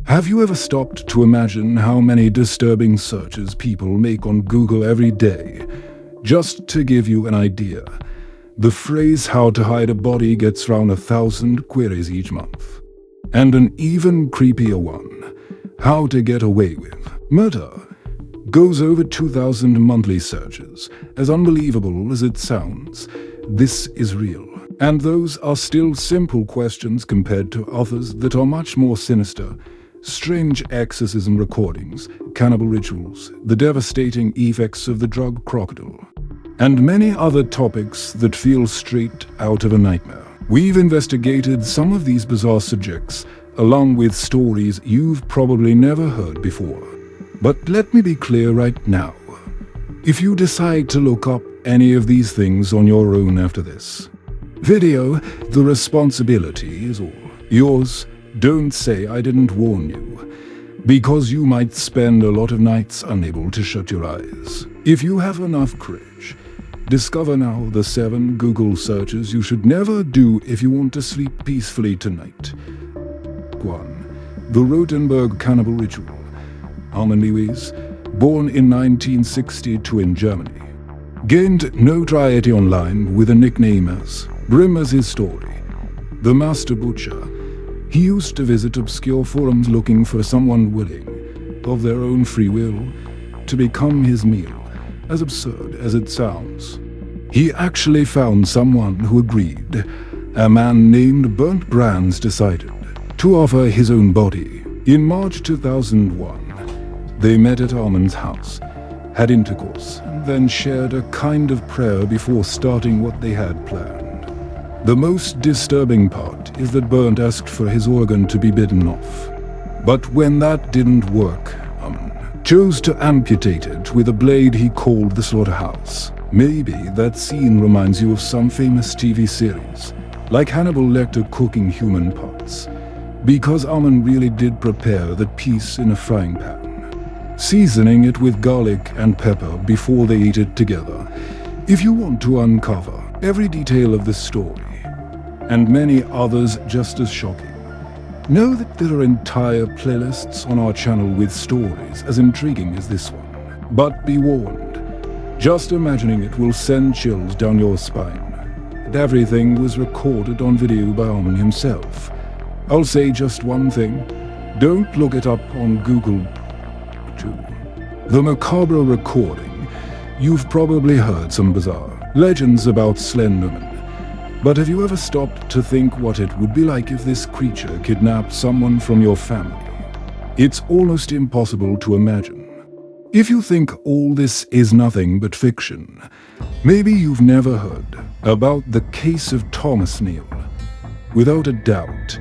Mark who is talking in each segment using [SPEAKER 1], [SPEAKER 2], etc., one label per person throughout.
[SPEAKER 1] Have you ever stopped to imagine how many disturbing searches people make on Google every day? Just to give you an idea, the phrase "how to hide a body" gets around 1,000 queries each month. And an even creepier one, "how to get away with murder," goes over 2,000 monthly searches. As unbelievable as it sounds, this is real. And those are still simple questions compared to others that are much more sinister. Strange exorcism recordings, cannibal rituals, the devastating effects of the drug crocodile, and many other topics that feel straight out of a nightmare. We've investigated some of these bizarre subjects, along with stories you've probably never heard before. But let me be clear right now. If you decide to look up any of these things on your own after this video, the responsibility is all yours. Don't say I didn't warn you, because you might spend a lot of nights unable to shut your eyes. If you have enough courage, discover now the 7 Google searches you should never do if you want to sleep peacefully tonight. 1. The Rotenburg Cannibal Ritual. Armin Lewis, born in 1962 in Germany, gained notoriety online with a nickname as Brim as his story. The Master Butcher. He used to visit obscure forums looking for someone willing, of their own free will, to become his meal. As absurd as it sounds, he actually found someone who agreed. A man named Bernd Brands decided to offer his own body. In March 2001, they met at Armin's house, had intercourse, and then shared a kind of prayer before starting what they had planned. The most disturbing part is that Bernd asked for his organ to be bitten off. But when that didn't work, Armin chose to amputate it with a blade he called the slaughterhouse. Maybe that scene reminds you of some famous TV series, like Hannibal Lecter cooking human parts, because Armin really did prepare that piece in a frying pan, seasoning it with garlic and pepper before they ate it together. If you want to uncover every detail of this story, and many others just as shocking, know that there are entire playlists on our channel with stories as intriguing as this one. But be warned, just imagining it will send chills down your spine. And everything was recorded on video by Armin himself. I'll say just one thing: don't look it up on Google. 2. The macabre recording. You've probably heard some bizarre legends about Slenderman. But have you ever stopped to think what it would be like if this creature kidnapped someone from your family? It's almost impossible to imagine. If you think all this is nothing but fiction, maybe you've never heard about the case of Thomas Neal. Without a doubt,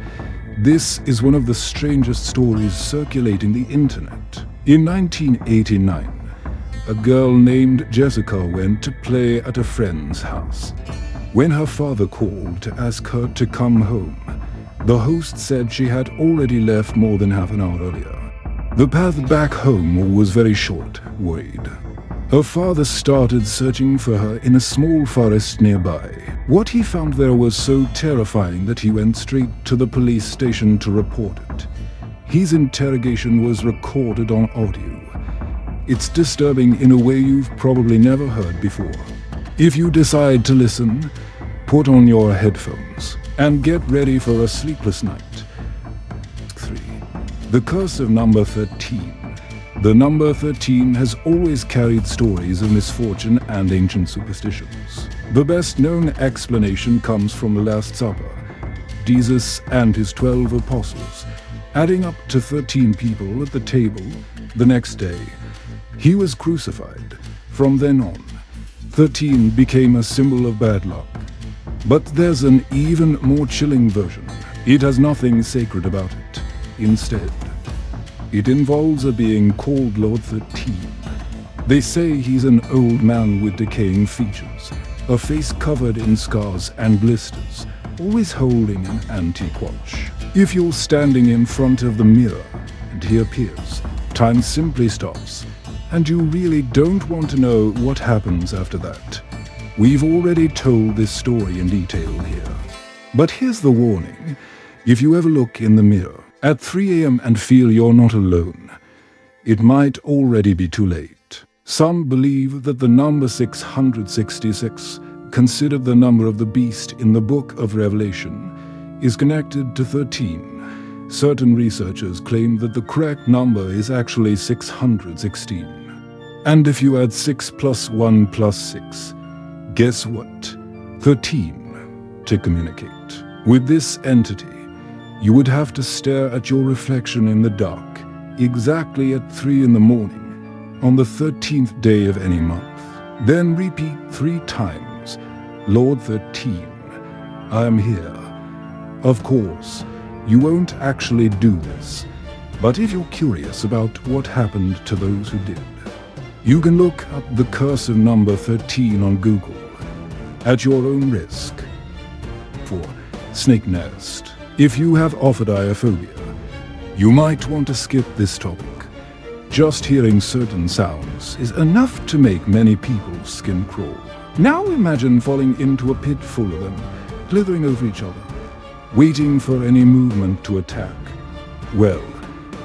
[SPEAKER 1] this is one of the strangest stories circulating the internet. In 1989, a girl named Jessica went to play at a friend's house. When her father called to ask her to come home, the host said she had already left more than half an hour earlier. The path back home was very short, worried. Her father started searching for her in a small forest nearby. What he found there was so terrifying that he went straight to the police station to report it. His interrogation was recorded on audio. It's disturbing in a way you've probably never heard before. If you decide to listen, put on your headphones and get ready for a sleepless night. 3. The Curse of Number 13. The number 13 has always carried stories of misfortune and ancient superstitions. The best-known explanation comes from the Last Supper. Jesus and his 12 apostles, adding up to 13 people at the table the next day. He was crucified. From then on, 13 became a symbol of bad luck. But there's an even more chilling version. It has nothing sacred about it. Instead, it involves a being called Lord 13. They say he's an old man with decaying features, a face covered in scars and blisters, always holding an antique watch. If you're standing in front of the mirror and he appears, time simply stops, and you really don't want to know what happens after that. We've already told this story in detail here. But here's the warning: if you ever look in the mirror at 3 a.m. and feel you're not alone, it might already be too late. Some believe that the number 666, considered the number of the beast in the book of Revelation, is connected to 13. Certain researchers claim that the correct number is actually 616. And if you add 6 plus 1 plus 6, guess what? 13 to communicate. With this entity, you would have to stare at your reflection in the dark exactly at 3 in the morning on the 13th day of any month. Then repeat 3 times, Lord 13, I am here. Of course, you won't actually do this, but if you're curious about what happened to those who did, you can look up the cursive number 13 on Google at your own risk. For snake nest. If you have ophidiophobia, you might want to skip this topic. Just hearing certain sounds is enough to make many people's skin crawl. Now imagine falling into a pit full of them, slithering over each other, waiting for any movement to attack. Well,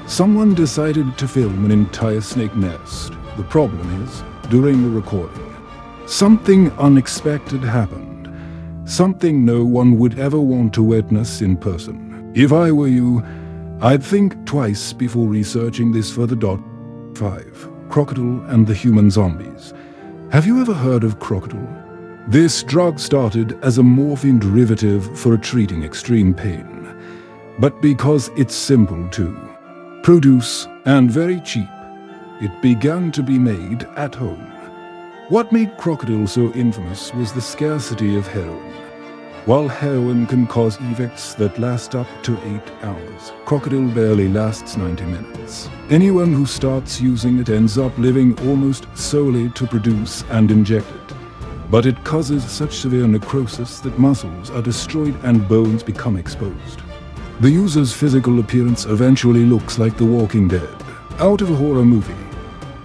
[SPEAKER 1] someone decided to film an entire snake nest. The problem is, during the recording, something unexpected happened. Something no one would ever want to witness in person. If I were you, I'd think twice before researching this further. 5. Crocodile and the human zombies. Have you ever heard of crocodile? This drug started as a morphine derivative for treating extreme pain. But because it's simple to produce and very cheap, it began to be made at home. What made crocodile so infamous was the scarcity of heroin. While heroin can cause effects that last up to 8 hours, crocodile barely lasts 90 minutes. Anyone who starts using it ends up living almost solely to produce and inject it. But it causes such severe necrosis that muscles are destroyed and bones become exposed. The user's physical appearance eventually looks like The Walking Dead, out of a horror movie.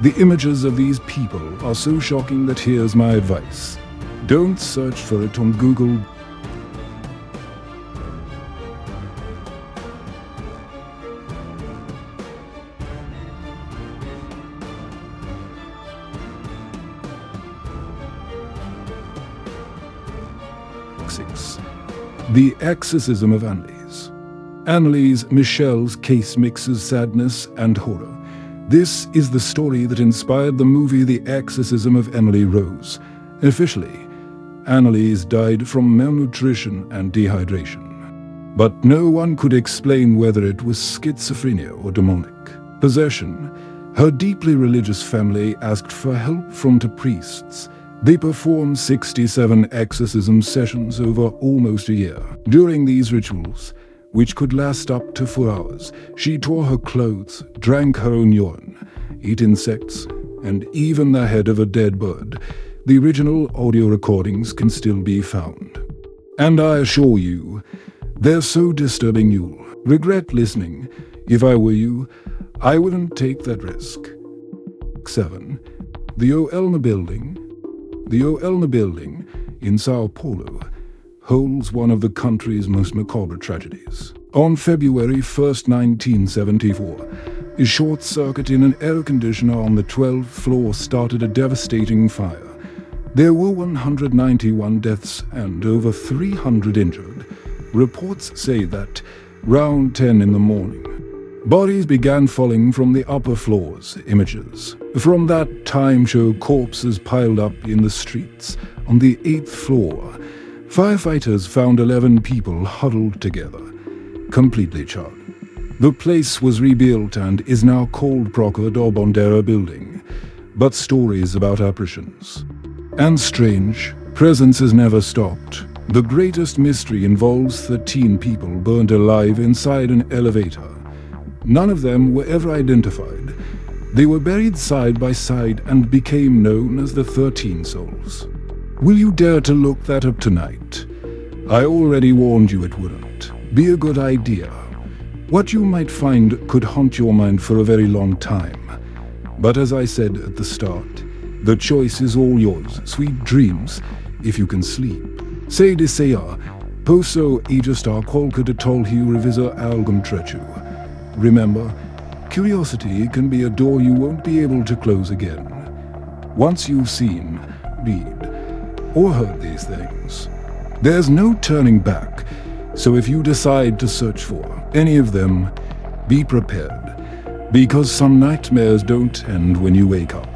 [SPEAKER 1] The images of these people are so shocking that here's my advice. Don't search for it on Google. The Exorcism of Anneliese. Anneliese Michel's case mixes sadness and horror. This is the story that inspired the movie The Exorcism of Emily Rose. Officially, Anneliese died from malnutrition and dehydration. But no one could explain whether it was schizophrenia or demonic possession. Her deeply religious family asked for help from 2 priests. They performed 67 exorcism sessions over almost a year. During these rituals, which could last up to 4 hours, she tore her clothes, drank her own urine, ate insects, and even the head of a dead bird. The original audio recordings can still be found. And I assure you, they're so disturbing you'll regret listening. If I were you, I wouldn't take that risk. 7. The Oelna Building. The Oelna Building in Sao Paulo holds one of the country's most macabre tragedies. On February 1st, 1974, a short circuit in an air conditioner on the 12th floor started a devastating fire. There were 191 deaths and over 300 injured. Reports say that, round 10 in the morning, bodies began falling from the upper floors. Images from that time show corpses piled up in the streets. On the 8th floor, firefighters found 11 people huddled together, completely charred. The place was rebuilt and is now called Procura do Bandeira Building. But stories about apparitions and strange presences never stopped. The greatest mystery involves 13 people burned alive inside an elevator. None of them were ever identified. They were buried side by side and became known as the 13 Souls. Will you dare to look that up tonight? I already warned you it wouldn't be a good idea. What you might find could haunt your mind for a very long time. But as I said at the start, the choice is all yours. Sweet dreams, if you can sleep. Se desejar, posso ajustar qualquer detalhe revisar algum trecho. Remember, curiosity can be a door you won't be able to close again. Once you've seen, read, or heard these things, there's no turning back. So if you decide to search for any of them, be prepared, because some nightmares don't end when you wake up.